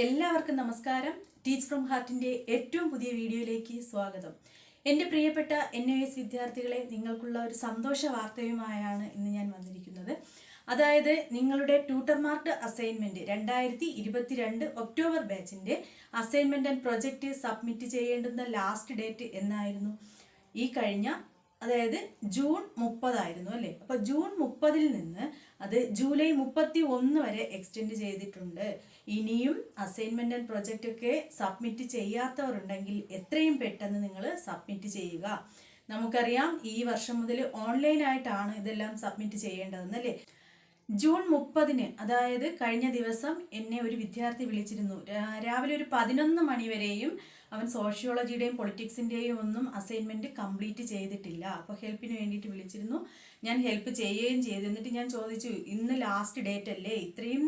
എല്ലാവർക്കും നമസ്കാരം. Teach from ഹാർട്ടിൻ്റെ ഏറ്റവും പുതിയ വീഡിയോയിലേക്ക് സ്വാഗതം. എൻ്റെ പ്രിയപ്പെട്ട NIS വിദ്യാർത്ഥികളെ, നിങ്ങൾക്കുള്ള ഒരു സന്തോഷ വാർത്തയുമായാണ് ഇന്ന് ഞാൻ വന്നിരിക്കുന്നത്. അതായത് നിങ്ങളുടെ ട്യൂട്ടർ മാർക്ക്ഡ് അസൈൻമെൻറ്റ് 2022 ഒക്ടോബർ ബാച്ചിൻ്റെ അസൈൻമെൻറ്റ് ആൻഡ് പ്രൊജക്റ്റ് സബ്മിറ്റ് ചെയ്യേണ്ടുന്ന ലാസ്റ്റ് ഡേറ്റ് എന്നായിരുന്നു? ഈ കഴിഞ്ഞ അതായത് ജൂൺ 30 ആയിരുന്നു അല്ലേ? അപ്പോൾ ജൂൺ 30 നിന്ന് അത് ജൂലൈ 31 വരെ എക്സ്റ്റെൻഡ് ചെയ്തിട്ടുണ്ട്. ഇനിയും അസൈൻമെന്റ് ആൻഡ് പ്രൊജക്റ്റ് ഒക്കെ സബ്മിറ്റ് ചെയ്യാത്തവരുണ്ടെങ്കിൽ എത്രയും പെട്ടെന്ന് നിങ്ങൾ സബ്മിറ്റ് ചെയ്യുക. നമുക്കറിയാം ഈ വർഷം മുതൽ ഓൺലൈനായിട്ടാണ് ഇതെല്ലാം സബ്മിറ്റ് ചെയ്യേണ്ടതെന്നല്ലേ. ജൂൺ 30 അതായത് കഴിഞ്ഞ ദിവസം എന്നെ ഒരു വിദ്യാർത്ഥി വിളിച്ചിരുന്നു. രാവിലെ ഒരു 11 മണി വരെയും അവൻ സോഷ്യോളജിയുടെയും പൊളിറ്റിക്സിൻ്റെയും ഒന്നും അസൈൻമെൻറ്റ് കംപ്ലീറ്റ് ചെയ്തിട്ടില്ല. അപ്പോൾ ഹെൽപ്പിന് വേണ്ടിയിട്ട് വിളിച്ചിരുന്നു. ഞാൻ ഹെൽപ്പ് ചെയ്യുകയും ചെയ്തു. എന്നിട്ട് ഞാൻ ചോദിച്ചു, ഇന്ന് ലാസ്റ്റ് ഡേറ്റ് അല്ലേ, ഇത്രയും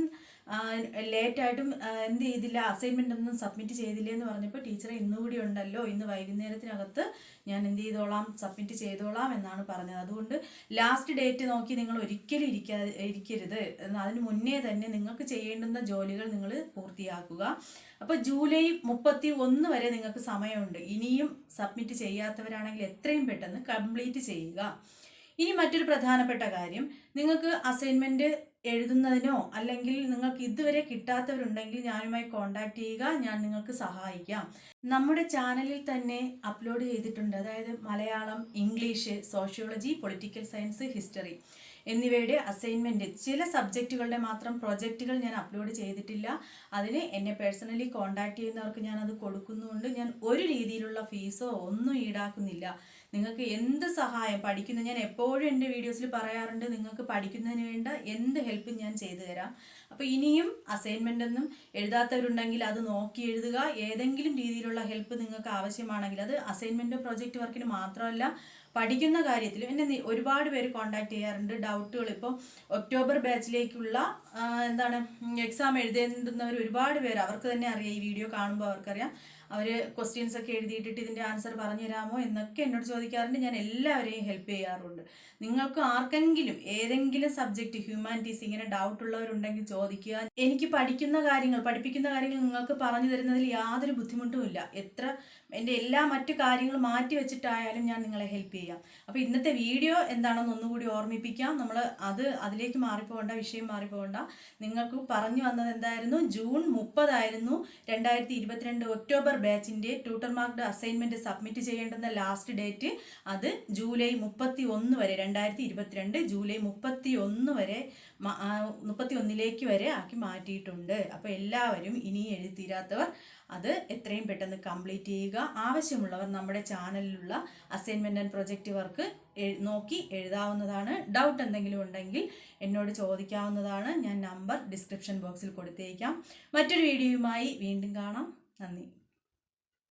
ലേറ്റായിട്ടും എന്ത് ചെയ്തില്ല, അസൈൻമെൻ്റ് ഒന്നും സബ്മിറ്റ് ചെയ്തില്ലേ എന്ന് പറഞ്ഞപ്പോൾ ടീച്ചറെ ഇന്നുകൂടി ഉണ്ടല്ലോ, ഇന്ന് വൈകുന്നേരത്തിനകത്ത് ഞാൻ എന്ത് ചെയ്തോളാം, സബ്മിറ്റ് ചെയ്തോളാം എന്നാണ് പറഞ്ഞത്. അതുകൊണ്ട് ലാസ്റ്റ് ഡേറ്റ് നോക്കി നിങ്ങൾ ഒരിക്കലും ഇരിക്കരുത്. അതിന് മുന്നേ തന്നെ നിങ്ങൾക്ക് ചെയ്യേണ്ടുന്ന ജോലികൾ നിങ്ങൾ പൂർത്തിയാക്കുക. അപ്പോൾ ജൂലൈ 31 വരെ നിങ്ങൾക്ക് സമയമുണ്ട്. ഇനിയും സബ്മിറ്റ് ചെയ്യാത്തവരാണെങ്കിൽ എത്രയും പെട്ടെന്ന് കംപ്ലീറ്റ് ചെയ്യുക. ഇനി മറ്റൊരു പ്രധാനപ്പെട്ട കാര്യം, നിങ്ങൾക്ക് അസൈൻമെൻറ്റ് എഴുതുന്നതിനോ അല്ലെങ്കിൽ നിങ്ങൾക്ക് ഇതുവരെ കിട്ടാത്തവരുണ്ടെങ്കിൽ ഞാനുമായി കോൺടാക്റ്റ് ചെയ്യുക, ഞാൻ നിങ്ങൾക്ക് സഹായിക്കാം. നമ്മുടെ ചാനലിൽ തന്നെ അപ്ലോഡ് ചെയ്തിട്ടുണ്ട്. അതായത് Malayalam, English, sociology, political science, history എന്നിവയുടെ അസൈൻമെൻറ്റ്, ചില സബ്ജക്റ്റുകളുടെ മാത്രം പ്രൊജക്റ്റുകൾ ഞാൻ അപ്ലോഡ് ചെയ്തിട്ടില്ല. അതിന് എന്നെ പേഴ്സണലി കോൺടാക്റ്റ് ചെയ്യുന്നവർക്ക് ഞാനത് കൊടുക്കുന്നുണ്ട്. ഞാൻ ഒരു രീതിയിലുള്ള ഫീസോ ഒന്നും ഈടാക്കുന്നില്ല. നിങ്ങൾക്ക് എന്ത് സഹായം, ഞാൻ എപ്പോഴും എൻ്റെ വീഡിയോസിൽ പറയാറുണ്ട്, നിങ്ങൾക്ക് പഠിക്കുന്നതിന് വേണ്ട എന്ത് ഹെൽപ്പും ഞാൻ ചെയ്തു തരാം. അപ്പോൾ ഇനിയും അസൈൻമെൻ്റ് ഒന്നും എഴുതാത്തവരുണ്ടെങ്കിൽ അത് നോക്കി എഴുതുക. ഏതെങ്കിലും രീതിയിലുള്ള ഹെൽപ്പ് നിങ്ങൾക്ക് ആവശ്യമാണെങ്കിൽ, അത് അസൈൻമെൻറ്റോ പ്രൊജക്റ്റ് വർക്കിന് മാത്രമല്ല, പഠിക്കുന്ന കാര്യത്തിൽ എന്നെ ഒരുപാട് പേര് കോൺടാക്ട് ചെയ്യാറുണ്ട്. ഡൗട്ടുകൾ ഇപ്പോൾ ഒക്ടോബർ ബാച്ചിലേക്കുള്ള എക്സാം എഴുതേണ്ടുന്നവർ ഒരുപാട് പേര്, അവർക്ക് തന്നെ അറിയാം, ഈ വീഡിയോ കാണുമ്പോൾ അവർക്കറിയാം. അവർ ക്വസ്റ്റ്യൻസ് ഒക്കെ എഴുതിയിട്ടിട്ട് ഇതിൻ്റെ ആൻസർ പറഞ്ഞു തരാമോ എന്നൊക്കെ എന്നോട് ചോദിക്കാറുണ്ട്. ഞാൻ എല്ലാവരെയും ഹെൽപ്പ് ചെയ്യാറുണ്ട്. നിങ്ങൾക്ക് ആർക്കെങ്കിലും ഏതെങ്കിലും സബ്ജക്റ്റ്, ഹ്യൂമാനിറ്റീസ്, ഇങ്ങനെ ഡൗട്ട് ഉള്ളവരുണ്ടെങ്കിൽ ചോദിക്കുക. എനിക്ക് പഠിപ്പിക്കുന്ന കാര്യങ്ങൾ നിങ്ങൾക്ക് പറഞ്ഞു തരുന്നതിൽ യാതൊരു ബുദ്ധിമുട്ടുമില്ല. എൻ്റെ എല്ലാ മറ്റു കാര്യങ്ങളും മാറ്റി വെച്ചിട്ടായാലും ഞാൻ നിങ്ങളെ ഹെൽപ്പ് ചെയ്യാം. അപ്പോൾ ഇന്നത്തെ വീഡിയോ എന്താണെന്ന് ഒന്നുകൂടി ഓർമ്മിപ്പിക്കാം. അതിലേക്ക് മാറിപ്പോകണ്ട, വിഷയം മാറിപ്പോകണ്ട. നിങ്ങൾക്ക് പറഞ്ഞു വന്നത് എന്തായിരുന്നു? ജൂൺ 30 ആയിരുന്നു 2022 ഒക്ടോബർ ബാച്ചിൻ്റെ ട്യൂട്ടർ മാർക്ക്ഡ് അസൈൻമെൻറ്റ് സബ്മിറ്റ് ചെയ്യേണ്ടുന്ന ലാസ്റ്റ് ഡേറ്റ്. അത് ജൂലൈ 31 വരെ, 2022 ജൂലൈ 31 വരെ, 31 വരെ ആക്കി മാറ്റിയിട്ടുണ്ട്. അപ്പോൾ എല്ലാവരും ഇനി എഴുതിത്തീരാത്തവർ അത് എത്രയും പെട്ടെന്ന് കംപ്ലീറ്റ് ചെയ്യുക. ആവശ്യമുള്ളവർ നമ്മുടെ ചാനലിലുള്ള അസൈൻമെൻറ്റ് ആൻഡ് പ്രൊജക്റ്റ് വർക്ക് നോക്കി എഴുതാവുന്നതാണ്. ഡൗട്ട് എന്തെങ്കിലും ഉണ്ടെങ്കിൽ എന്നോട് ചോദിക്കാവുന്നതാണ്. ഞാൻ നമ്പർ ഡിസ്ക്രിപ്ഷൻ ബോക്സിൽ കൊടുത്തേക്കാം. മറ്റൊരു വീഡിയോയുമായി വീണ്ടും കാണാം. നന്ദി.